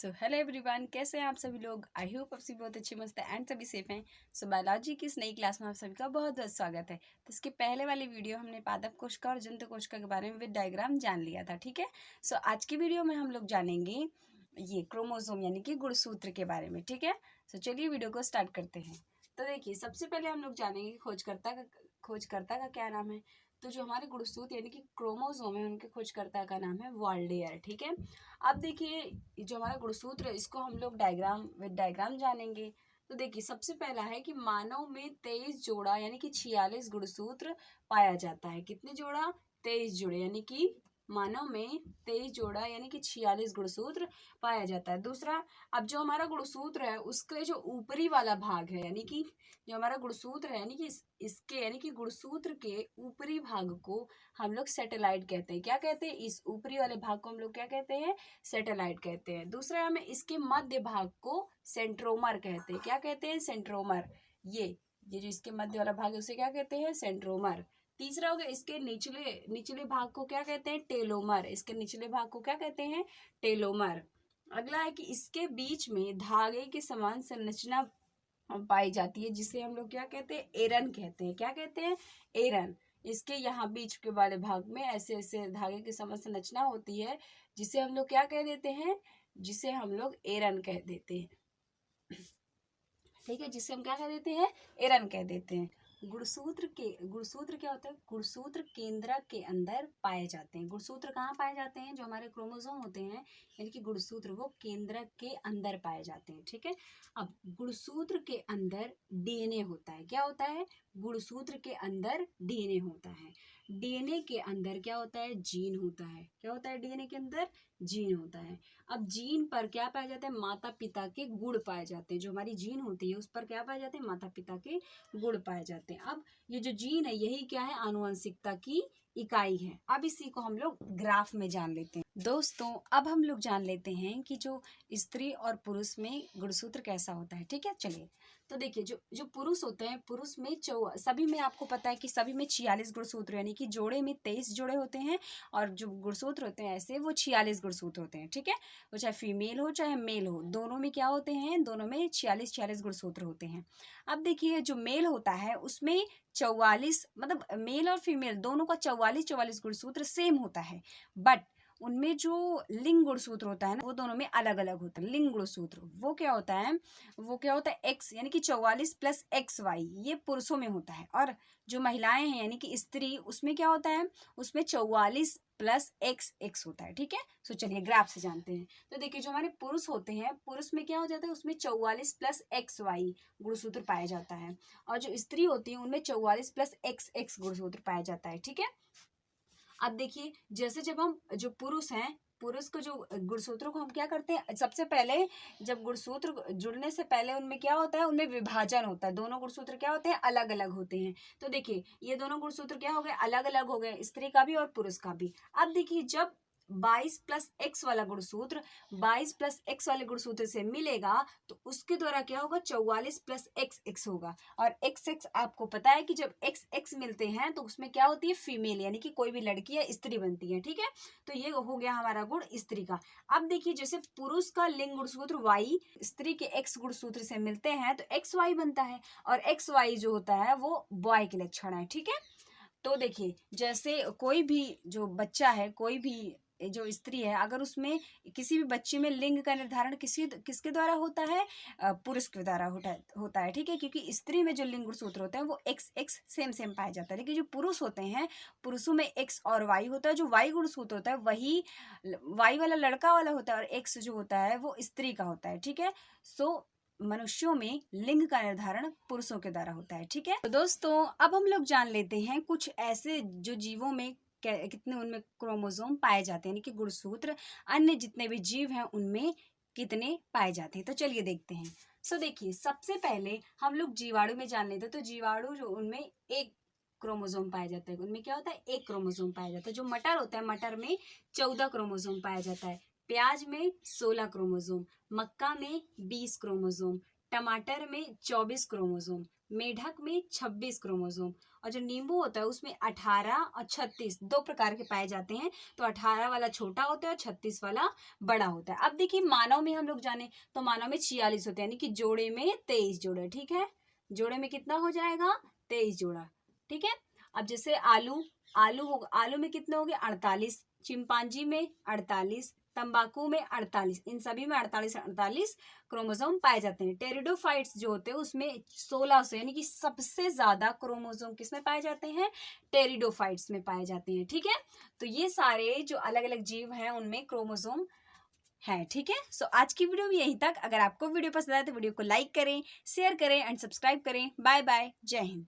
So hello everyone, कैसे हैं आप सभी लोग। आई होप आप सभी बहुत अच्छे मस्त है एंड सभी सेफ हैं। सो बायोलॉजी की इस नई क्लास में आप सभी का बहुत बहुत स्वागत है। तो इसके पहले वाली वीडियो हमने पादप कोशिका और जंतु कोशिका के बारे में विद डायग्राम जान लिया था, ठीक है। सो आज की वीडियो में हम लोग जानेंगे ये क्रोमोसोम यानी कि गुणसूत्र के बारे में, ठीक है। सो चलिए वीडियो को स्टार्ट करते हैं। तो देखिए, सबसे पहले हम लोग जानेंगे खोजकर्ता का क्या नाम है। तो जो हमारे गुणसूत्र यानी कि क्रोमोसोम है, उनके खोजकर्ता का नाम है वाल्डेयर, ठीक है। अब देखिए, जो हमारा गुणसूत्र है इसको हम लोग विद डायग्राम जानेंगे। तो देखिए, सबसे पहला है कि मानव में 23 जोड़ा यानी कि 46 गुणसूत्र पाया जाता है। कितने जोड़ा? 23 जोड़े, यानी कि मानव में 23 जोड़ा यानी कि 46 गुणसूत्र पाया जाता है। दूसरा, अब जो हमारा गुणसूत्र है उसके जो ऊपरी वाला भाग है, यानी कि जो हमारा गुणसूत्र है यानी कि इसके यानी कि गुणसूत्र के ऊपरी भाग को हम लोग सैटेलाइट कहते हैं। क्या कहते हैं? इस ऊपरी वाले भाग को हम लोग क्या कहते हैं? सैटेलाइट कहते हैं। दूसरा, हमें इसके मध्य भाग को सेंट्रोमर कहते हैं। क्या कहते हैं? सेंट्रोमर। ये जो इसके मध्य वाला भाग है उसे क्या कहते हैं? सेंट्रोमर। तीसरा हो गया, इसके निचले भाग को क्या कहते हैं? टेलोमर। इसके निचले भाग को क्या कहते हैं? टेलोमर। अगला है कि इसके बीच में धागे के समान संरचना पाई जाती है, जिसे हम लोग क्या कहते हैं? एरन कहते हैं। क्या कहते हैं? एरन। इसके यहाँ बीच के वाले भाग में ऐसे ऐसे धागे की समान संरचना होती है, जिसे हम लोग क्या कह देते हैं? जिसे हम लोग एरन कह देते हैं, ठीक है। जिसे हम क्या कह देते हैं? एरन कह देते हैं। गुणसूत्र क्या होता है? गुणसूत्र केंद्रक के अंदर पाए जाते हैं। गुणसूत्र कहाँ पाए जाते हैं? जो हमारे क्रोमोसोम होते हैं यानी कि गुणसूत्र, वो केंद्रक के अंदर पाए जाते हैं, ठीक है। अब गुणसूत्र के अंदर डीएनए होता है। क्या होता है? गुणसूत्र के अंदर डीएनए होता है। डीएनए के अंदर क्या होता है? जीन होता है। क्या होता है? डीएनए के अंदर जीन होता है। अब जीन पर क्या पाया जाता है? माता पिता के गुण पाए जाते हैं। जो हमारी जीन होती है उस पर क्या पाए जाते हैं? माता पिता के गुण पाए जाते हैं। अब ये जो जीन है यही क्या है? आनुवंशिकता की इकाई है। अब इसी को हम लोग ग्राफ में जान लेते हैं। दोस्तों, अब हम लोग जान लेते हैं कि जो स्त्री और पुरुष में गुणसूत्र कैसा होता है, ठीक है। चलिए, तो देखिए, जो पुरुष होते हैं, पुरुष में सभी में आपको पता है कि सभी में 46 गुणसूत्र यानी कि जोड़े में 23 जोड़े होते हैं, और जो गुणसूत्र होते हैं ऐसे वो 46 गुणसूत्र होते हैं, ठीक है। वो चाहे फीमेल हो चाहे मेल हो, दोनों में क्या होते हैं? दोनों में 46 गुणसूत्र होते हैं। अब देखिए, जो मेल होता है उसमें 44, मतलब मेल और फीमेल दोनों का 44 गुणसूत्र सेम होता है, बट उनमें जो लिंग गुणसूत्र होता है ना, वो दोनों में अलग अलग होता है। लिंग गुणसूत्र वो क्या होता है? एक्स यानी कि 44 प्लस एक्स वाई, ये पुरुषों में होता है। और जो महिलाएं हैं यानी कि स्त्री, उसमें क्या होता है? उसमें 44 प्लस एक्स एक्स होता है, ठीक है। सो चलिए ग्राफ से जानते हैं। तो देखिए, जो हमारे पुरुष होते हैं, पुरुष में क्या हो जाता है? उसमें 44 प्लस एक्स वाई गुणसूत्र पाया जाता है, और जो स्त्री होती है उनमें 44 प्लस एक्स एक्स गुणसूत्र पाया जाता है, ठीक है। अब देखिए, जैसे जब हम जो पुरुष हैं, पुरुष को जो गुणसूत्रों को हम क्या करते हैं? सबसे पहले जब गुणसूत्र जुड़ने से पहले उनमें क्या होता है? उनमें विभाजन होता है। दोनों गुणसूत्र क्या होते हैं? अलग अलग होते हैं। तो देखिए, ये दोनों गुणसूत्र क्या हो गए? अलग अलग हो गए, स्त्री का भी और पुरुष का भी। अब देखिए, जब 22 प्लस एक्स वाला गुणसूत्र 22 प्लस एक्स वाले गुणसूत्र से मिलेगा तो उसके द्वारा क्या होगा? 44 प्लस एक्स एक्स होगा। और एक्स एक्स आपको पता है कि जब एक्स एक्स मिलते हैं तो उसमें क्या होती है? फीमेल, यानी कि कोई भी लड़की या स्त्री बनती है, ठीक है। तो ये हो गया हमारा गुण स्त्री का। अब देखिए, जैसे पुरुष का लिंग गुणसूत्र वाई स्त्री के एक्स गुणसूत्र से मिलते हैं तो एक्स वाई बनता है, और एक्स वाई जो होता है वो बॉय के लक्षण है, ठीक है। तो देखिए, जैसे कोई भी जो बच्चा है, कोई भी जो स्त्री है, अगर उसमें किसी भी बच्चे में लिंग का निर्धारण किसके द्वारा होता है? पुरुष के द्वारा होता है, ठीक है। क्योंकि स्त्री में जो लिंग गुणसूत्र होते हैं वो एक्स एक्स सेम सेम पाया जाता है, लेकिन जो पुरुष होते हैं, पुरुषों में एक्स और वाई होता है। जो वाई गुणसूत्र होता है वही वाई वाला लड़का वाला होता है, और एक्स जो होता है वो स्त्री का होता है, ठीक है। सो मनुष्यों में लिंग का निर्धारण पुरुषों के द्वारा होता है, ठीक है। तो दोस्तों, अब हम लोग जान लेते हैं कुछ ऐसे जो जीवों में कितने उनमें क्रोमोसोम पाए जाते हैं, यानी कि गुणसूत्र अन्य जितने भी जीव हैं उनमें कितने पाए जाते हैं। तो चलिए देखते हैं। सो देखिए, सबसे पहले हम लोग जीवाणु में जान लेते हैं। तो जीवाणु जो, उनमें एक क्रोमोसोम पाया जाता है। उनमें क्या होता है? एक क्रोमोसोम पाया जाता है। जो मटर होता है, मटर में 14 क्रोमोसोम पाया जाता है। प्याज में 16 क्रोमोसोम, मक्का में 20 क्रोमोसोम, टमाटर में 24 क्रोमोसोम, मेढक में 26 क्रोमोसोम, और जो नींबू होता है उसमें 18 और 36 दो प्रकार के पाए जाते हैं। तो 18 वाला छोटा होता है और 36 वाला बड़ा होता है। अब देखिए मानव में हम लोग जाने तो मानव में 46 होते हैं, यानी कि जोड़े में 23 जोड़े। ठीक है, जोड़े में कितना हो जाएगा? 23 जोड़ा। ठीक है, अब जैसे आलू, आलू होगा, आलू में कितने हो गए? 48, चिंपांजी में 48, तंबाकू में 48, इन सभी में 48 क्रोमोसोम पाए जाते हैं। टेरिडोफाइट्स जो होते हैं उसमें 1600, यानी कि सबसे ज्यादा क्रोमोसोम किसमें पाए जाते हैं? टेरिडोफाइट्स में पाए जाते हैं। ठीक है, तो ये सारे जो अलग अलग जीव हैं उनमें क्रोमोसोम है। ठीक है, सो आज की वीडियो में यहीं तक। अगर आपको वीडियो पसंद आए तो वीडियो को लाइक करें, शेयर करें एंड सब्सक्राइब करें। बाय बाय, जय हिंद।